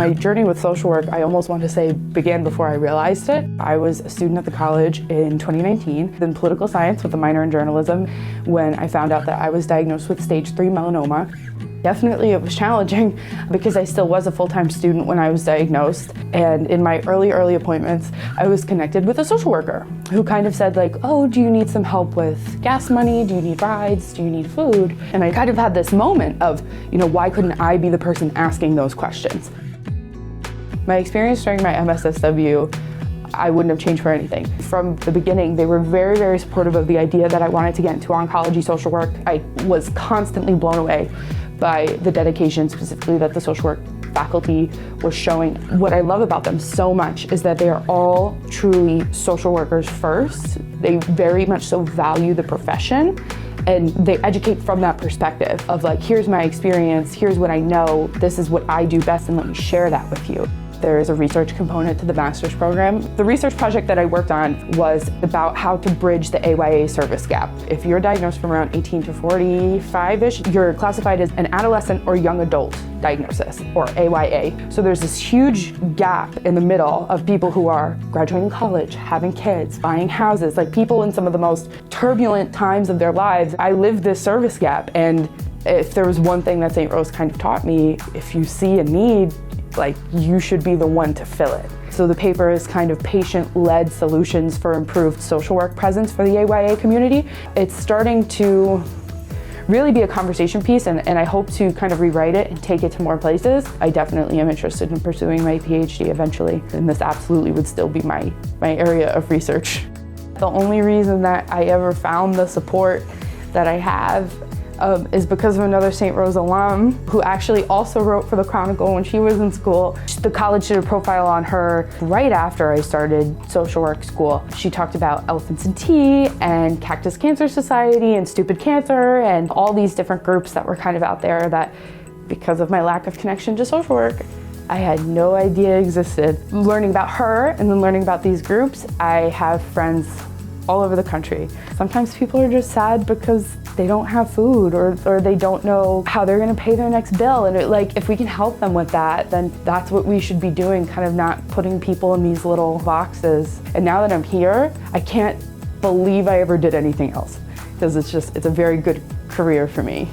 My journey with social work, I almost want to say, began before I realized it. I was a student at the college in 2019 in political science with a minor in journalism when I found out that I was diagnosed with stage 3 melanoma. Definitely it was challenging because I still was a full-time student when I was diagnosed, and in my early appointments I was connected with a social worker who kind of said like, oh, do you need some help with gas money? Do you need rides? Do you need food? And I kind of had this moment of, why couldn't I be the person asking those questions? My experience during my MSSW, I wouldn't have changed for anything. From the beginning, they were very, very supportive of the idea that I wanted to get into oncology social work. I was constantly blown away by the dedication specifically that the social work faculty was showing. What I love about them so much is that they are all truly social workers first. They very much so value the profession, and they educate from that perspective of like, here's my experience, here's what I know, this is what I do best, and let me share that with you. There is a research component to the master's program. The research project that I worked on was about how to bridge the AYA service gap. If you're diagnosed from around 18 to 45-ish, you're classified as an adolescent or young adult diagnosis, or AYA. So there's this huge gap in the middle of people who are graduating college, having kids, buying houses, like people in some of the most turbulent times of their lives. I lived this service gap, and if there was one thing that St. Rose kind of taught me, if you see a need, like, you should be the one to fill it. So the paper is kind of patient-led solutions for improved social work presence for the AYA community. It's starting to really be a conversation piece, and I hope to kind of rewrite it and take it to more places. I definitely am interested in pursuing my PhD eventually, and this absolutely would still be my area of research. The only reason that I ever found the support that I have is because of another St. Rose alum who actually also wrote for the Chronicle when she was in school. The college did a profile on her right after I started social work school. She talked about Elephants in Tea and Cactus Cancer Society and Stupid Cancer and all these different groups that were kind of out there that, because of my lack of connection to social work, I had no idea existed. Learning about her and then learning about these groups, I have friends all over the country. Sometimes people are just sad because they don't have food or they don't know how they're gonna pay their next bill. And if we can help them with that, then that's what we should be doing, kind of not putting people in these little boxes. And now that I'm here, I can't believe I ever did anything else, because it's a very good career for me.